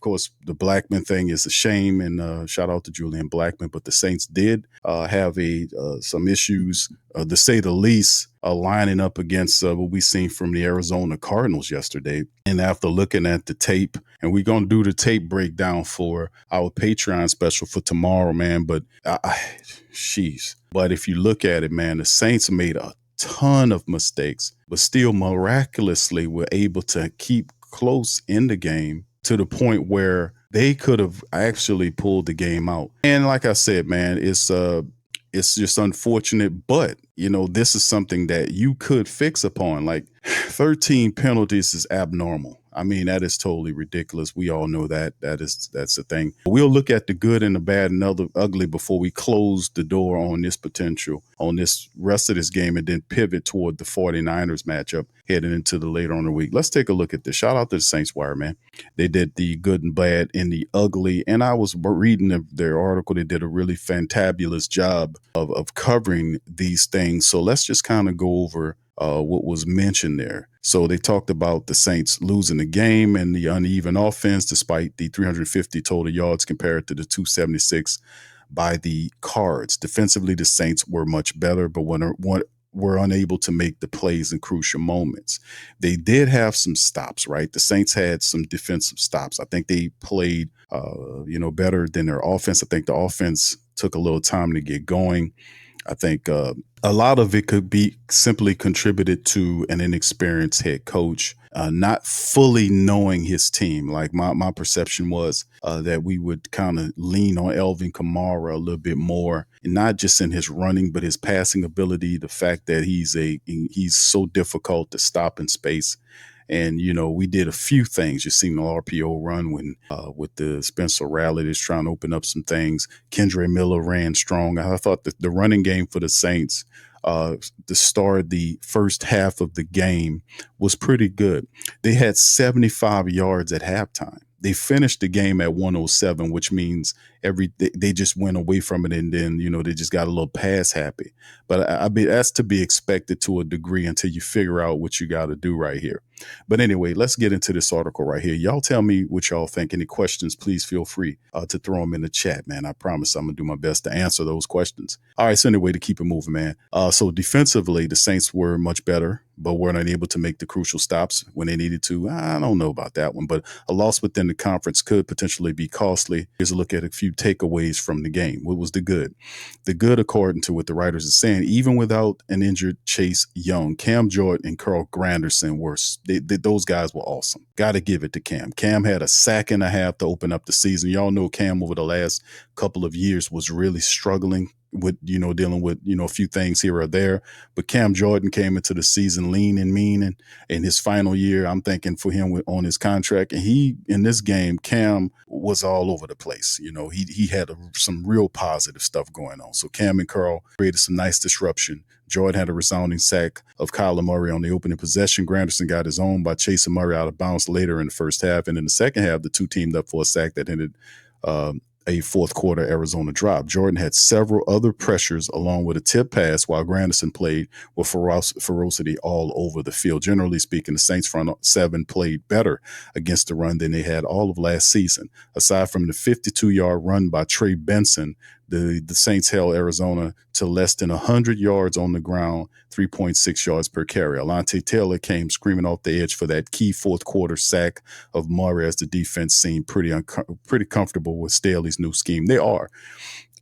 course, the Blackman thing is a shame, and shout out to Julian Blackman. But the Saints did have some issues, to say the least, lining up against what we seen from the Arizona Cardinals yesterday. And after looking at the tape, and we're gonna do the tape breakdown for our Patreon special for tomorrow, man. But sheesh. But if you look at it, man, the Saints made a ton of mistakes, but still miraculously were able to keep close in the game to the point where they could have actually pulled the game out. And like I said, man, it's just unfortunate, but this is something that you could fix upon. Like 13 penalties is abnormal. I mean, that is totally ridiculous. We all know that. That's the thing. We'll look at the good and the bad and the ugly before we close the door on this potential, on this rest of this game, and then pivot toward the 49ers matchup heading into the later on the week. Let's take a look at this. Shout out to the Saints Wire, man. They did the good and bad and the ugly. And I was reading their article. They did a really fantabulous job of covering these things. So let's just kind of go over what was mentioned there. So they talked about the Saints losing the game and the uneven offense, despite the 350 total yards compared to the 276 by the Cards. Defensively, the Saints were much better, but were unable to make the plays in crucial moments. They did have some stops, right? The Saints had some defensive stops. I think they played, better than their offense. I think the offense took a little time to get going. I think a lot of it could be simply contributed to an inexperienced head coach, not fully knowing his team. Like my perception was that we would kind of lean on Alvin Kamara a little bit more, and not just in his running, but his passing ability. The fact that he's so difficult to stop in space. And, we did a few things. You seen the RPO run when with the Spencer Rattler is trying to open up some things. Kendre Miller ran strong. I thought that the running game for the Saints to start the first half of the game was pretty good. They had 75 yards at halftime. They finished the game at 107, which means they just went away from it, and then they just got a little pass happy. But I mean, that's to be expected to a degree until you figure out what you got to do right here. But anyway, let's get into this article right here. Y'all tell me what y'all think. Any questions, please feel free to throw them in the chat, man. I promise I'm going to do my best to answer those questions. All right, so anyway, to keep it moving, man. So defensively, the Saints were much better, but were not able to make the crucial stops when they needed to. I don't know about that one, but a loss within the conference could potentially be costly. Here's a look at a few takeaways from the game. What was the good? The good, according to what the writers are saying, even without an injured Chase Young, Cam Jordan and Carl Granderson those guys were awesome. Got to give it to Cam. Cam had a sack and a half to open up the season. Y'all know Cam over the last couple of years was really struggling with, dealing with, a few things here or there. But Cam Jordan came into the season lean and mean, and in his final year, I'm thinking for him on his contract. And in this game, Cam was all over the place. He had some real positive stuff going on. So Cam and Carl created some nice disruption. Jordan had a resounding sack of Kyler Murray on the opening possession. Granderson got his own by chasing Murray out of bounds later in the first half. And in the second half, the two teamed up for a sack that ended a fourth quarter Arizona drop. Jordan had several other pressures along with a tip pass, while Granderson played with ferocity all over the field. Generally speaking, the Saints front seven played better against the run than they had all of last season. Aside from the 52-yard run by Trey Benson, the Saints held Arizona to less than 100 yards on the ground, 3.6 yards per carry. Alontae Taylor came screaming off the edge for that key fourth quarter sack of Murray as the defense seemed pretty comfortable with Staley's new scheme. They are.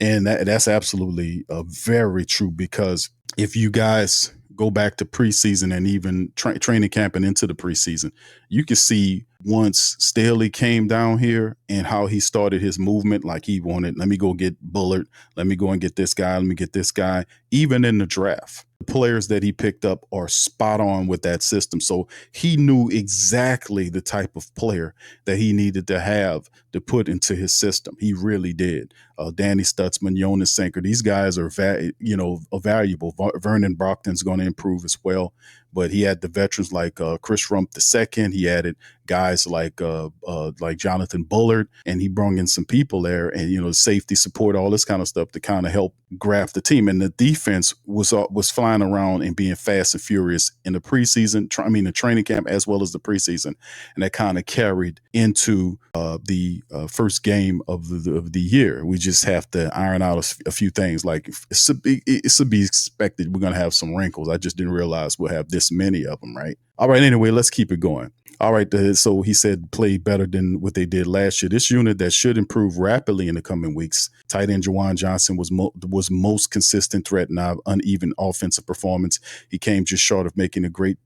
And that's absolutely very true, because if you guys go back to preseason and even training camp and into the preseason, you can see once Staley came down here and how he started his movement, like he wanted, let me go get Bullard, let me go and get this guy, let me get this guy. Even in the draft, the players that he picked up are spot on with that system. So he knew exactly the type of player that he needed to have to put into his system. He really did. Danny Stutzman, Jonas Sanker, these guys are valuable. Vernon Brockton's going to improve as well. But he had the veterans like Chris Rump II. He added guys like Jonathan Bullard, and he brought in some people there, and safety support, all this kind of stuff to kind of help graft the team. And the defense was flying around and being fast and furious in the preseason, the training camp as well as the preseason, and that kind of carried into the first game of the year. We just have to iron out a few things. Like it's to be expected. We're gonna have some wrinkles. I just didn't realize we'll have this many of them. Right. All right. Anyway, let's keep it going. All right. So he said played better than what they did last year. This unit that should improve rapidly in the coming weeks. Tight end Juwan Johnson was most consistent threat in our uneven offensive performance. He came just short of making a great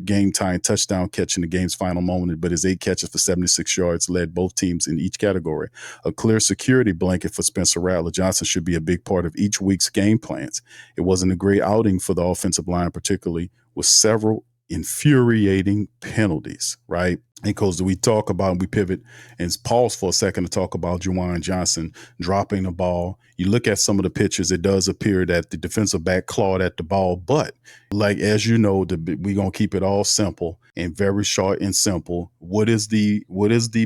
game-tying touchdown catch in the game's final moment, but his 8 catches for 76 yards led both teams in each category. A clear security blanket for Spencer Rattler. Johnson should be a big part of each week's game plans. It wasn't a great outing for the offensive line, particularly with several infuriating penalties, right? Because we talk about, we pivot and pause for a second to talk about Juwan Johnson dropping the ball. You look at some of the pictures, it does appear that the defensive back clawed at the ball. But like, as you know, we're going to keep it all simple and very short and simple. What is the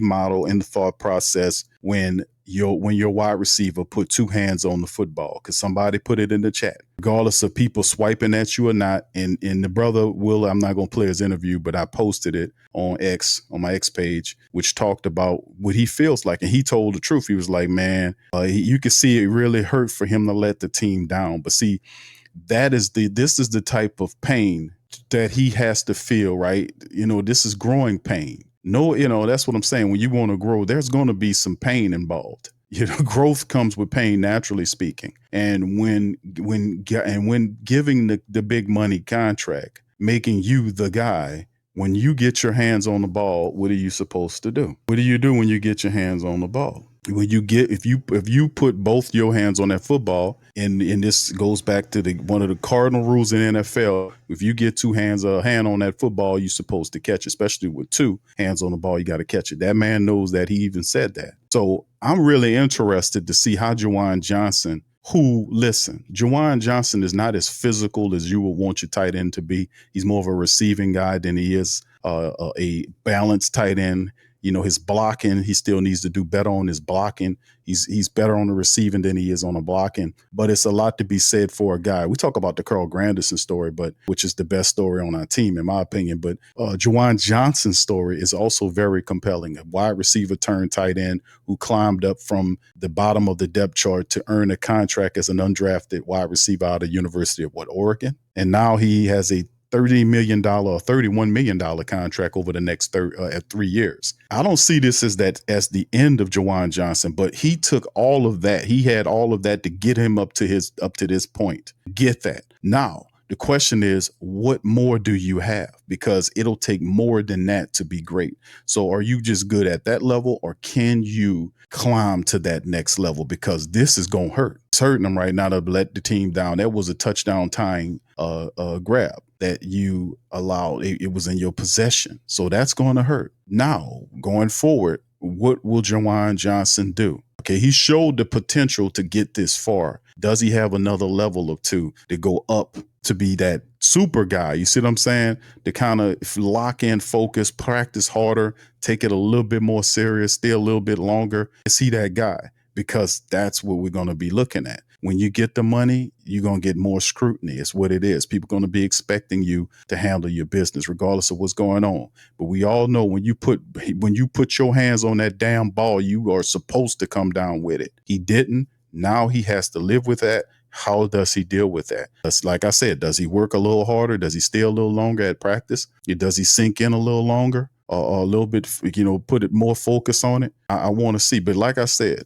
model and the thought process when your wide receiver put 2 hands on the football? Because somebody put it in the chat, regardless of people swiping at you or not. And the brother Will, I'm not going to play his interview, but I posted it on my X page, which talked about what he feels like. And he told the truth. He was like, man, you could see it really hurt for him to let the team down. But see, this is the type of pain that he has to feel, right? This is growing pain. No, that's what I'm saying. When you want to grow, there's going to be some pain involved. Growth comes with pain, naturally speaking. And when giving the big money contract, making you the guy, when you get your hands on the ball, what are you supposed to do? What do you do when you get your hands on the ball? If you put both your hands on that football, and this goes back to one of the cardinal rules in NFL, if you get a hand on that football, you're supposed to catch, especially with 2 hands on the ball, you got to catch it. That man knows that. He even said that. So I'm really interested to see how Juwan Johnson, Juwan Johnson is not as physical as you would want your tight end to be. He's more of a receiving guy than he is a balanced tight end. His blocking, he still needs to do better on his blocking. He's better on the receiving than he is on the blocking. But it's a lot to be said for a guy. We talk about the Carl Granderson story, which is the best story on our team, in my opinion. But Juwan Johnson's story is also very compelling. A wide receiver turned tight end who climbed up from the bottom of the depth chart to earn a contract as an undrafted wide receiver out of the University of Oregon. And now he has a $30 million or $31 million contract over the next 3 years. I don't see this as the end of Juwan Johnson, but he took all of that. He had all of that to get him up to this point. Get that. Now, the question is, what more do you have? Because it'll take more than that to be great. So are you just good at that level, or can you climb to that next level? Because this is going to hurt. It's hurting them right now to let the team down. That was a touchdown tying grab that you allowed. It was in your possession. So that's going to hurt. Now, going forward, what will Juwan Johnson do? Okay, he showed the potential to get this far. Does he have another level of 2 to go up to be that super guy? You see what I'm saying? To kind of lock in, focus, practice harder, take it a little bit more serious, stay a little bit longer. Is he that guy? Because that's what we're going to be looking at. When you get the money, you're going to get more scrutiny. It's what it is. People are going to be expecting you to handle your business regardless of what's going on. But we all know when you put your hands on that damn ball, you are supposed to come down with it. He didn't. Now he has to live with that. How does he deal with that? Like I said, does he work a little harder? Does he stay a little longer at practice? Does he sink in a little longer or a little bit, put it more focus on it? I want to see. But like I said,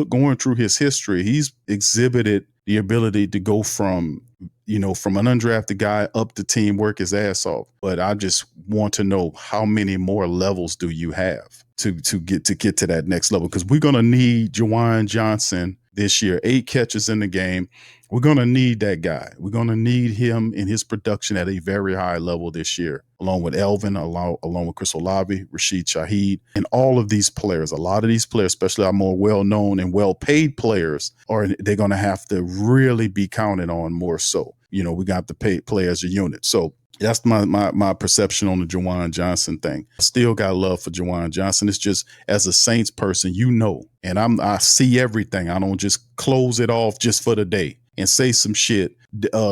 going through his history, he's exhibited the ability to go from an undrafted guy up to team, work his ass off. But I just want to know, how many more levels do you have to get to that next level? Because we're going to need Juwan Johnson this year. 8 catches in the game. We're going to need that guy. We're going to need him in his production at a very high level this year, along with Elvin, along with Chris Olave, Rashid Shaheed, and all of these players. A lot of these players, especially our more well-known and well-paid players, they're going to have to really be counted on more so. We got to play as a unit. So That's my perception on the Jawan Johnson thing. I still got love for Jawan Johnson. It's just as a Saints person, and I see everything. I don't just close it off just for the day and say some shit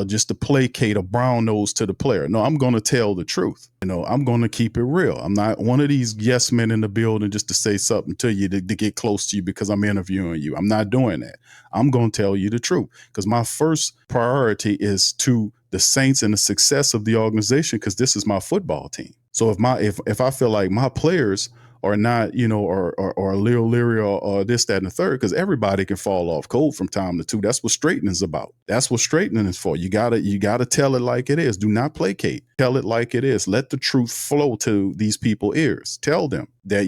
just to placate a brown nose to the player. No, I'm going to tell the truth. I'm going to keep it real. I'm not one of these yes men in the building just to say something to you to get close to you because I'm interviewing you. I'm not doing that. I'm going to tell you the truth because my first priority is to the Saints and the success of the organization because this is my football team. So if I feel like my players are not, or a little leery or this, that, and the third, because everybody can fall off cold from time to two. That's what straightening is about. That's what straightening is for. You gotta tell it like it is. Do not placate. Tell it like it is. Let the truth flow to these people's ears. Tell them that,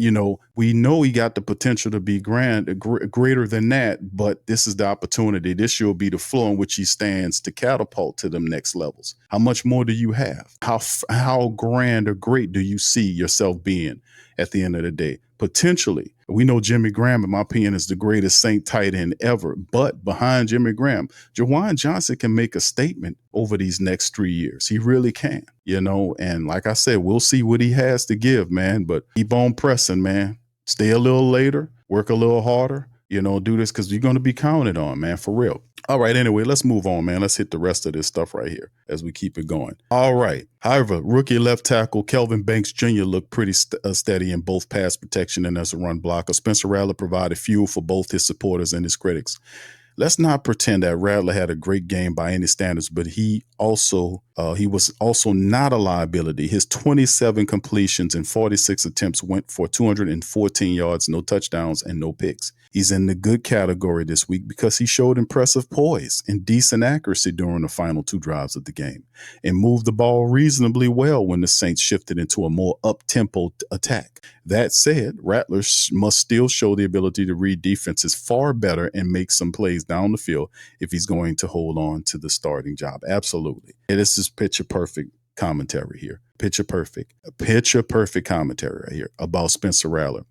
we know he got the potential to be greater than that, but this is the opportunity. This will be the floor in which he stands to catapult to them next levels. How much more do you have? How grand or great do you see yourself being at the end of the day? Potentially, we know Jimmy Graham, in my opinion, is the greatest Saint tight end ever. But behind Jimmy Graham, Jawan Johnson can make a statement over these next 3 years. He really can, and like I said, we'll see what he has to give, man. But keep on pressing, man. Stay a little later, work a little harder, do this because you're going to be counted on, man, for real. All right, anyway, let's move on, man. Let's hit the rest of this stuff right here as we keep it going. All right. However, rookie left tackle Kelvin Banks Jr. looked pretty steady in both pass protection and as a run blocker. Spencer Rattler provided fuel for both his supporters and his critics. Let's not pretend that Rattler had a great game by any standards, but he was also not a liability. His 27 completions and 46 attempts went for 214 yards, no touchdowns, and no picks. He's in the good category this week because he showed impressive poise and decent accuracy during the final 2 drives of the game and moved the ball reasonably well when the Saints shifted into a more up-tempo attack. That said, Rattler must still show the ability to read defenses far better and make some plays down the field if he's going to hold on to the starting job. Absolutely. And this is picture perfect commentary here. Picture perfect commentary right here about Spencer Rattler.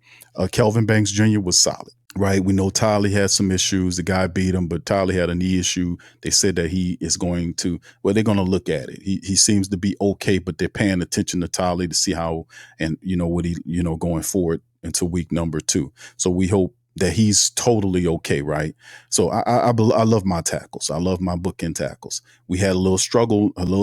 Kelvin Banks Jr. was solid. Right. We know Tyler had some issues. The guy beat him, but Tyler had a knee issue. They said that he is going to, they're going to look at it. He seems to be okay, but they're paying attention to Tyler to see how, and what he, going forward into week number 2. So we hope that he's totally okay. Right. So I love my tackles. I love my bookend tackles. We had a little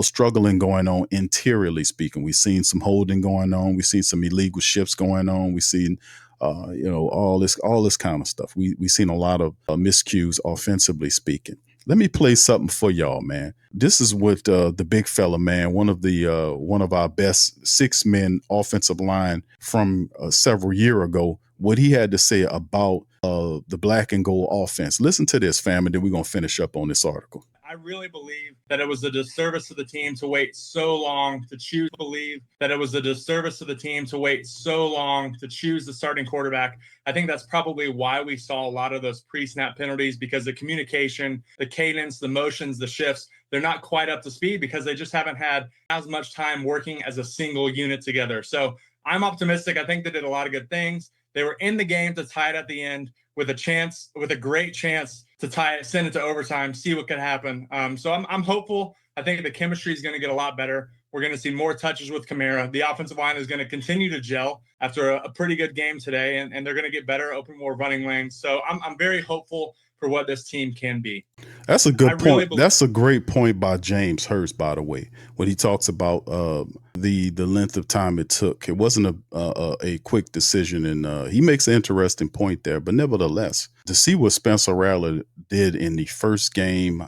struggling going on interiorly speaking. We've seen some holding going on. We've seen some illegal shifts going on. We've seen all this kind of stuff. We've seen a lot of miscues offensively speaking. Let me play something for y'all, man. This is what the big fella, man, one of our best 6-men offensive line from several years ago, what he had to say about the black and gold offense. Listen to this, fam, and then we're going to finish up on this article. I really believe that it was a disservice to the team to wait so long to choose. Believe that it was a disservice to the team to wait so long to choose the starting quarterback. I think that's probably why we saw a lot of those pre-snap penalties, because the communication, the cadence, the motions, the shifts, they're not quite up to speed because they just haven't had as much time working as a single unit together. So I'm optimistic. I think they did a lot of good things. They were in the game to tie it at the end with a great chance to tie it, send it to overtime, see what could happen. So I'm hopeful. I think the chemistry is going to get a lot better. We're going to see more touches with Kamara. The offensive line is going to continue to gel after a pretty good game today, and they're going to get better, open more running lanes. So I'm very hopeful for what this team can be. That's a good point. That's a great point by James Hurst, by the way, when he talks about the length of time it took. It wasn't a quick decision, and he makes an interesting point there. But nevertheless, to see what Spencer Rattler did in the first game,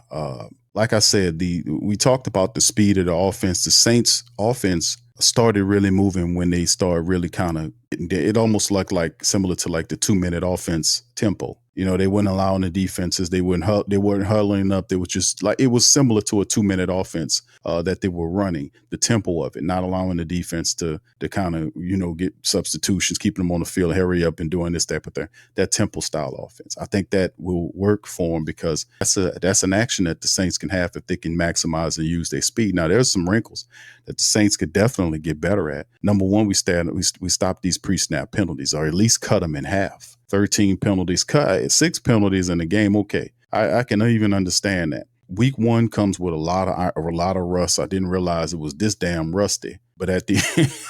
like I said, we talked about the speed of the offense. The Saints offense started really moving when they started really kind of, it almost looked like similar to like the 2-minute offense tempo. They weren't allowing the defenses. They weren't huddling up. They was just like, it was similar to a 2-minute offense that they were running, the tempo of it, not allowing the defense to kind of, get substitutions, keeping them on the field, hurry up and doing this, that tempo style offense. I think that will work for them because that's an action that the Saints can have if they can maximize and use their speed. Now, there's some wrinkles that the Saints could definitely get better at. Number one, we stop these pre-snap penalties, or at least cut them in half. 13 penalties cut, 6 penalties in the game. Okay, I can even understand that. Week one comes with a lot of rust. I didn't realize it was this damn rusty. But at the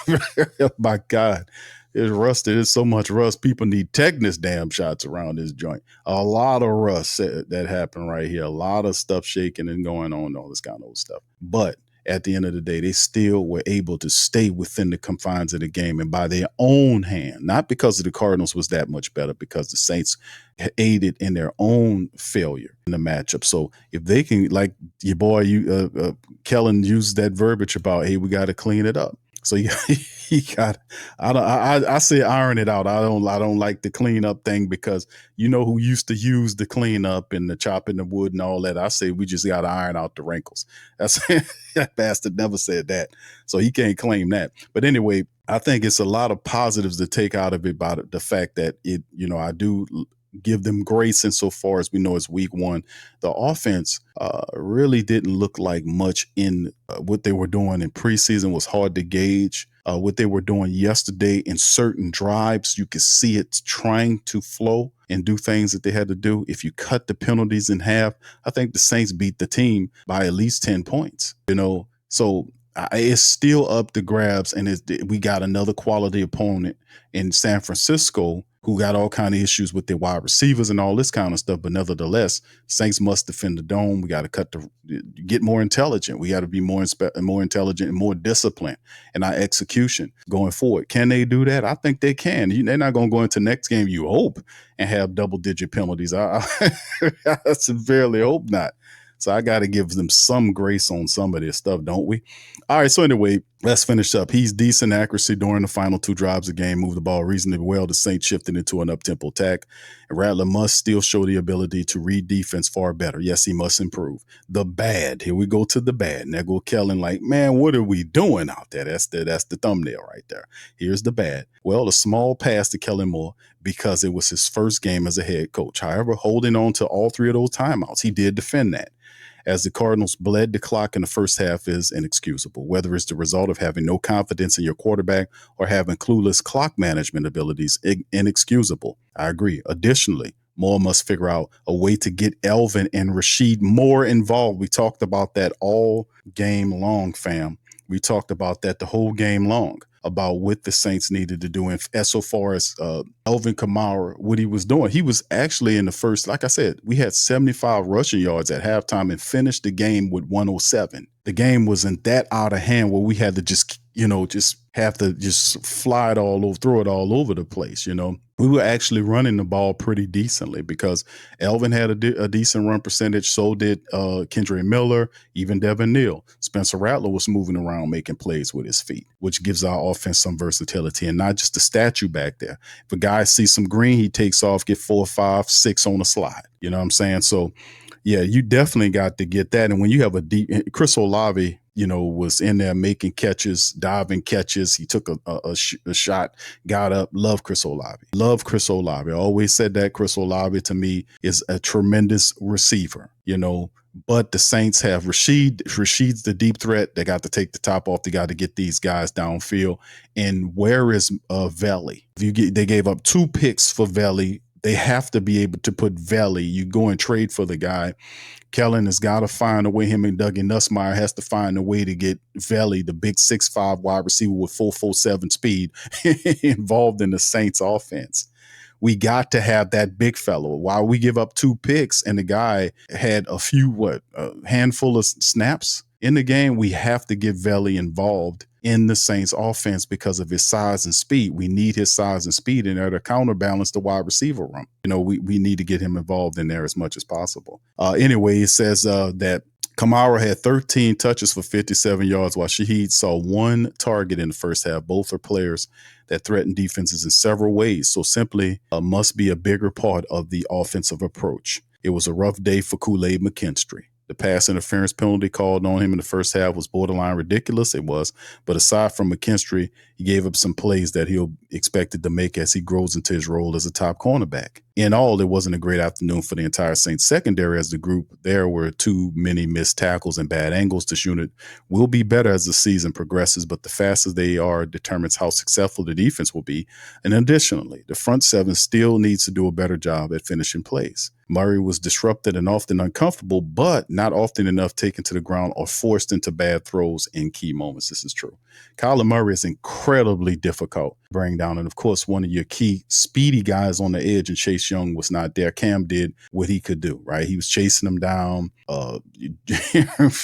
end, oh my God, it's rusted. There's so much rust. People need tetanus damn shots around this joint. A lot of rust that happened right here. A lot of stuff shaking and going on, all this kind of old stuff. But at the end of the day, they still were able to stay within the confines of the game and by their own hand, not because of the Cardinals was that much better, because the Saints aided in their own failure in the matchup. So if they can, like your boy, Kellen used that verbiage about, hey, we got to clean it up. So he got. I say iron it out. I don't like the clean up thing, because you know who used to use the clean up and the chopping the wood and all that. I say we just got to iron out the wrinkles. That's that bastard never said that, so he can't claim that. But anyway, I think it's a lot of positives to take out of it by the fact that it. I do give them grace insofar as we know it's week one. The offense really didn't look like much in what they were doing in preseason. Was hard to gauge. What they were doing yesterday in certain drives, you could see it trying to flow and do things that they had to do. If you cut the penalties in half, I think the Saints beat the team by at least 10 points, so it's still up to grabs, and we got another quality opponent in San Francisco who got all kind of issues with their wide receivers and all this kind of stuff. But nevertheless, Saints must defend the dome. We got to get more intelligent. We got to be more intelligent and more disciplined in our execution going forward. Can they do that? I think they can. They're not going to go into next game, you hope, and have double-digit penalties. I severely hope not. So I got to give them some grace on some of this stuff, don't we? All right, so anyway, let's finish up. He's decent accuracy during the final two drives of the game, moved the ball reasonably well. The Saints shifted into an up-tempo attack. And Rattler must still show the ability to read defense far better. Yes, he must improve. The bad. Here we go to the bad. And there go Kellen like, man, what are we doing out there? That's the thumbnail right there. Here's the bad. Well, a small pass to Kellen Moore because it was his first game as a head coach. However, holding on to all three of those timeouts, he did defend that. As the Cardinals bled the clock in the first half is inexcusable, whether it's the result of having no confidence in your quarterback or having clueless clock management abilities, inexcusable. I agree. Additionally, Moore must figure out a way to get Elvin and Rashid more involved. We talked about that all game long, fam. We talked about that the whole game long, about what the Saints needed to do. And as so far as Alvin Kamara, what he was doing, he was actually in the first, like I said, we had 75 rushing yards at halftime and finished the game with 107. The game wasn't that out of hand where we had to just have to just fly it all over, throw it all over the place. We were actually running the ball pretty decently because Elvin had a decent run percentage. So did Kendra Miller, even Devin Neal. Spencer Rattler was moving around, making plays with his feet, which gives our offense some versatility and not just a statue back there. If a guy sees some green, he takes off, get 4, 5, 6 on the slide. You know what I'm saying? So, yeah, you definitely got to get that. And when you have a deep, Chris Olave, was in there making catches, diving catches. He took a shot, got up. Love Chris Olave. I always said that Chris Olave to me is a tremendous receiver, But the Saints have Rashid. Rashid's the deep threat. They got to take the top off. They got to get these guys downfield. And where is Veli? They gave up 2 picks for Veli. They have to be able to put Veli. You go and trade for the guy. Kellen has got to find a way. Him and Dougie Nussmeier has to find a way to get Veli, the big 6'5" wide receiver with 4.47 speed, involved in the Saints offense. We got to have that big fellow. While we give up 2 picks and the guy had a handful of snaps in the game, we have to get Veli involved in the Saints offense because of his size and speed. We need his size and speed in there to counterbalance the wide receiver room. We need to get him involved in there as much as possible. Anyway, it says that Kamara had 13 touches for 57 yards, while Shaheed saw 1 target in the first half. Both are players that threaten defenses in several ways, so simply must be a bigger part of the offensive approach. It was a rough day for Kool-Aid McKinstry. The pass interference penalty called on him in the first half was borderline ridiculous. It was. But aside from McKinstry, he gave up some plays that he'll expected to make as he grows into his role as a top cornerback. in all, it wasn't a great afternoon for the entire Saints secondary as the group. There were too many missed tackles and bad angles. This unit will be better as the season progresses, but the faster they are determines how successful the defense will be. And additionally, the front seven still needs to do a better job at finishing plays. Murray was disrupted and often uncomfortable, but not often enough taken to the ground or forced into bad throws in key moments. This is true. Kyler Murray is incredibly difficult to bring down. And of course, one of your key speedy guys on the edge, and Chase Young was not there. Cam did what he could do, right? He was chasing him down,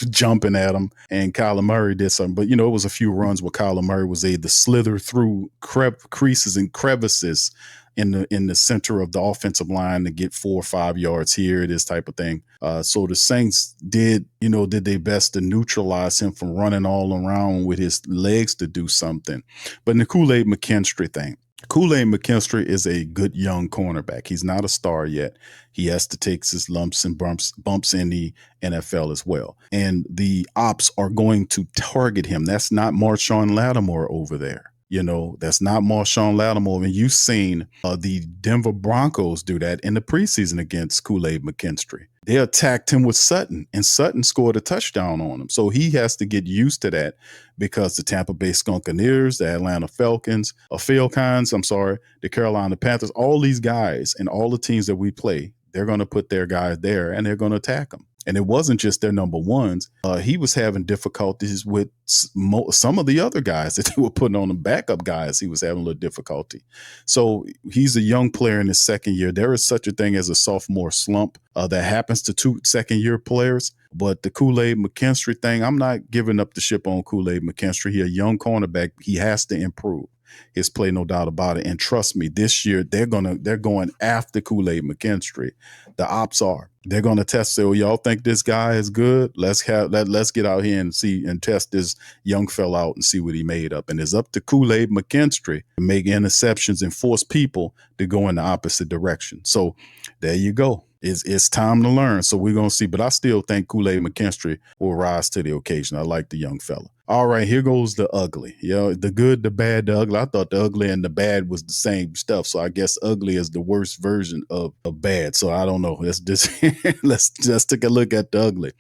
jumping at him, and Kyler Murray did something. But, it was a few runs where Kyler Murray was able to slither through creases and crevices in the center of the offensive line to get 4 or 5 yards here, this type of thing. So the Saints did their best to neutralize him from running all around with his legs to do something. But in the Kool-Aid McKinstry thing, Kool-Aid McKinstry is a good young cornerback. He's not a star yet. He has to take his lumps and bumps in the NFL as well. And the ops are going to target him. That's not Marshawn Lattimore over there. That's not Marshawn Lattimore. And you've seen the Denver Broncos do that in the preseason against Kool-Aid McKinstry. They attacked him with Sutton, and Sutton scored a touchdown on him. So he has to get used to that because the Tampa Bay Skunkaneers, the Atlanta Falcons, the Carolina Panthers, all these guys and all the teams that we play, they're going to put their guys there and they're going to attack them. And it wasn't just their number ones. He was having difficulties with some of the other guys that they were putting on the backup guys. He was having a little difficulty. So he's a young player in his second year. There is such a thing as a sophomore slump that happens to 2 second-year players. But the Kool-Aid McKinstry thing, I'm not giving up the ship on Kool-Aid McKinstry. He's a young cornerback. He has to improve his play, no doubt about it. And trust me, this year they're going after Kool-Aid McKinstry. The ops are. They're going to test. So y'all think this guy is good? Let's get out here and see and test this young fella out and see what he made up. And it's up to Kool-Aid McKinstry to make interceptions and force people to go in the opposite direction. So there you go. It's time to learn. So we're going to see. But I still think Kool-Aid McKinstry will rise to the occasion. I like the young fella. All right, here goes the ugly. The good, the bad, the ugly. I thought the ugly and the bad was the same stuff. So I guess ugly is the worst version of bad. So I don't know. Let's just take a look at the ugly.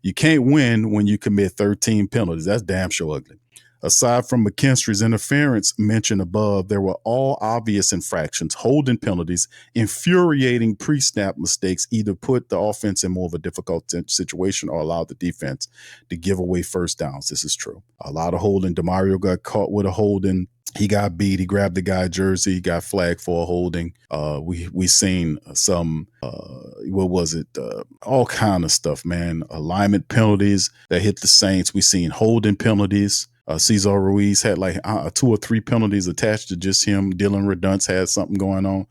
You can't win when you commit 13 penalties. That's damn sure ugly. Aside from McKinstry's interference mentioned above, there were all obvious infractions, holding penalties, infuriating pre-snap mistakes, either put the offense in more of a difficult situation or allowed the defense to give away first downs. This is true. A lot of holding. DeMario got caught with a holding. He got beat. He grabbed the guy's jersey. He got flagged for a holding. We seen some, all kind of stuff, man. Alignment penalties that hit the Saints. We seen holding penalties. Cesar Ruiz had like 2 or 3 penalties attached to just him. Dylan Redunce had something going on.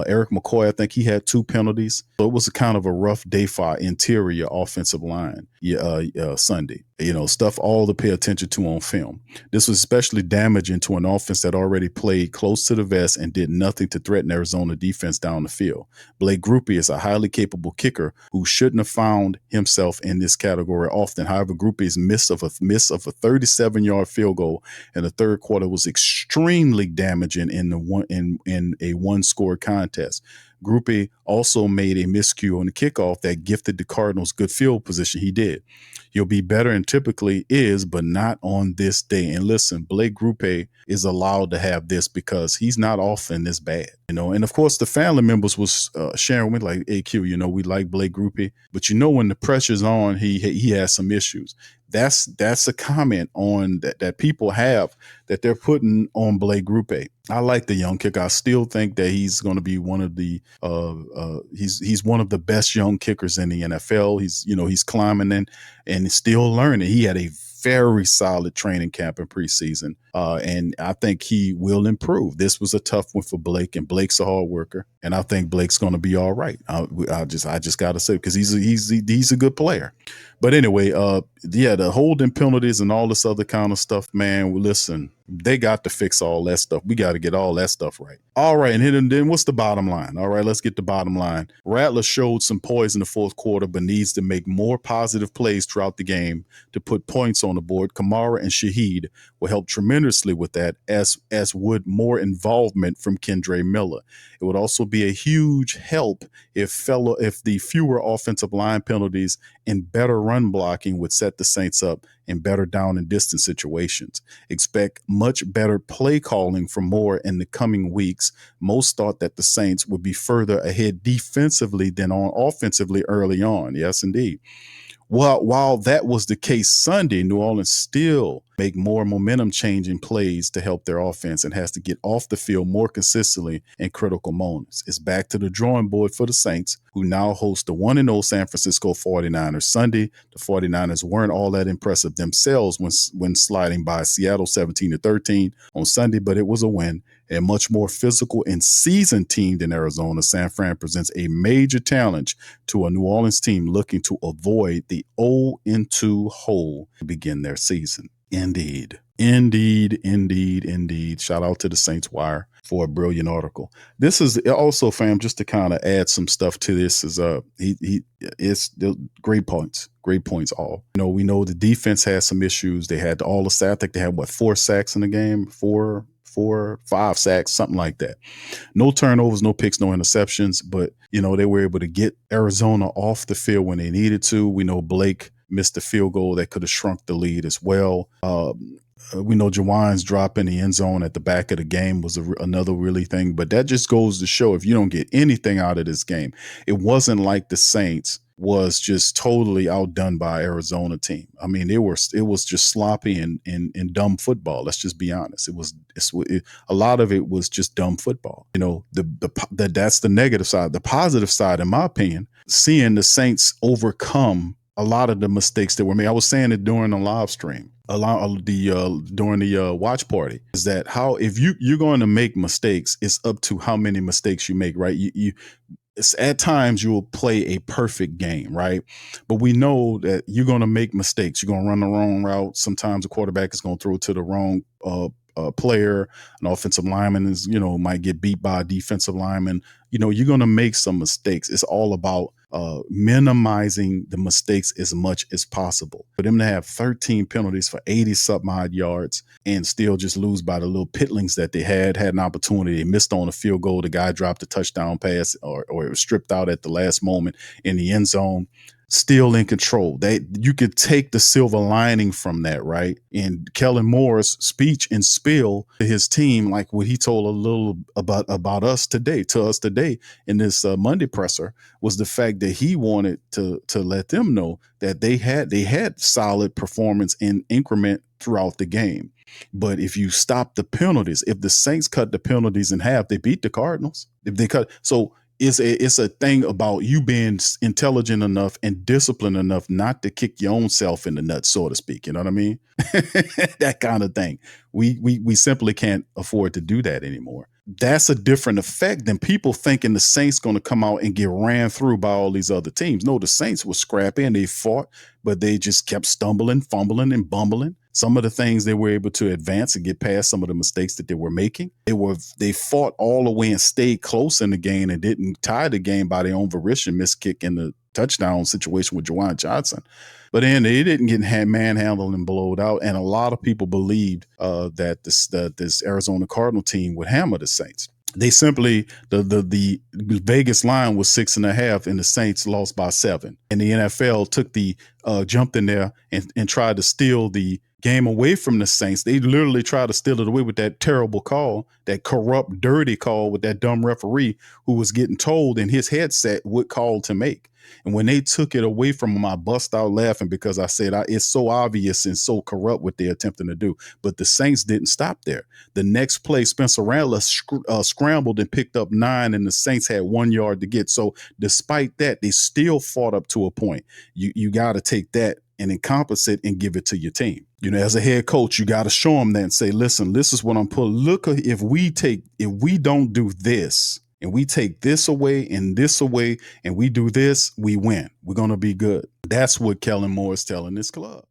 Eric McCoy, I think he had 2 penalties. So it was a kind of a rough day for our interior offensive line Sunday. Stuff all to pay attention to on film. This was especially damaging to an offense that already played close to the vest and did nothing to threaten Arizona defense down the field. Blake Grupe is a highly capable kicker who shouldn't have found himself in this category often. However, Grupe's miss of a 37-yard field goal in the third quarter was extremely damaging in a one-score contest. Grupe also made a miscue on the kickoff that gifted the Cardinals good field position. He did. He'll be better and typically is, but not on this day. And listen, Blake Grupe is allowed to have this because he's not often this bad, And of course, the family members was sharing with me like, hey, Q, we like Blake Grupe, but when the pressure's on, he has some issues. That's a comment on that people have that they're putting on Blake Grupe. I like the young kicker. I still think that he's going to be one of the he's one of the best young kickers in the NFL. He's climbing in and still learning. He had a very solid training camp in preseason, and I think he will improve. This was a tough one for Blake, and Blake's a hard worker, and I think Blake's going to be all right. I just got to say because he's a good player. But anyway, the holding penalties and all this other kind of stuff, man. Listen, they got to fix all that stuff. We got to get all that stuff right. All right, and then what's the bottom line? All right, let's get the bottom line. Rattler showed some poise in the fourth quarter, but needs to make more positive plays throughout the game to put points on the board. Kamara and Shaheed will help tremendously with that, as would more involvement from Kendre Miller. It would also be a huge help if the fewer offensive line penalties and better run blocking would set the Saints up in better down and distance situations. Expect much better play calling from Moore in the coming weeks. Most thought that the Saints would be further ahead defensively than offensively early on. Yes, indeed. Well, while that was the case Sunday, New Orleans still make more momentum changing plays to help their offense and has to get off the field more consistently in critical moments. It's back to the drawing board for the Saints, who now host the 1-0 San Francisco 49ers Sunday. The 49ers weren't all that impressive themselves when sliding by Seattle 17-13 on Sunday, but it was a win. A much more physical and seasoned team than Arizona, San Fran presents a major challenge to a New Orleans team looking to avoid the 0-2 hole to begin their season. Indeed. Shout out to the Saints Wire for a brilliant article. This is also, fam, just to kind of add some stuff to this, is it's great points. Great points all. We know the defense has some issues. They had all the stats. I think they had 4 sacks in the game, 5 sacks, something like that. No turnovers, no picks, no interceptions, but they were able to get Arizona off the field when they needed to. We know Blake missed a field goal that could have shrunk the lead as well. We know Jawan's drop in the end zone at the back of the game was another really thing, but that just goes to show, if you don't get anything out of this game, it wasn't like the Saints was just totally outdone by Arizona team. I mean, it was just sloppy and dumb football. Let's just be honest. A lot of it was just dumb football. That's the negative side. The positive side, in my opinion, seeing the Saints overcome a lot of the mistakes that were made. I was saying it during the live stream, during the watch party, is that if you're going to make mistakes, it's up to how many mistakes you make, right? At times you will play a perfect game, right? But we know that you're going to make mistakes. You're going to run the wrong route. Sometimes the quarterback is going to throw it to the wrong player. An offensive lineman might get beat by a defensive lineman. You're going to make some mistakes. It's all about minimizing the mistakes as much as possible. For them to have 13 penalties for 80 something odd yards and still just lose by the little pitlings that they had an opportunity. They missed on a field goal. The guy dropped a touchdown pass, or it was stripped out at the last moment in the end zone. Still in control. You could take the silver lining from that, right? And Kellen Moore's speech and spiel to his team, like what he told a little about us today in this Monday presser, was the fact that he wanted to let them know that they had solid performance and increment throughout the game. But if you stop the penalties, if the Saints cut the penalties in half, they beat the Cardinals. If they cut, so it's a thing about you being intelligent enough and disciplined enough not to kick your own self in the nuts, so to speak. You know what I mean? That kind of thing. We simply can't afford to do that anymore. That's a different effect than people thinking the Saints going to come out and get ran through by all these other teams. No, the Saints were scrappy and they fought, but they just kept stumbling, fumbling, and bumbling. Some of the things they were able to advance and get past some of the mistakes that they were making. They fought all the way and stayed close in the game and didn't tie the game by their own volition, missed kick in the touchdown situation with Juwan Johnson. But then they didn't get manhandled and blowed out. And a lot of people believed that this Arizona Cardinal team would hammer the Saints. They simply, the Vegas line was 6.5 and the Saints lost by 7. And the NFL jumped in there and tried to steal the game away from the Saints. They literally tried to steal it away with that terrible call, that corrupt, dirty call with that dumb referee who was getting told in his headset what call to make. And when they took it away from him, I bust out laughing because I said, it's so obvious and so corrupt what they're attempting to do. But the Saints didn't stop there. The next play, Spencer Rattler scrambled and picked up 9, and the Saints had 1 yard to get. So despite that, they still fought up to a point. You got to take that and encompass it and give it to your team. As a head coach, you got to show them that and say, listen, this is what I'm pulling. Look, if we don't do this, and we take this away, and we do this, we win. We're going to be good. That's what Kellen Moore is telling this club.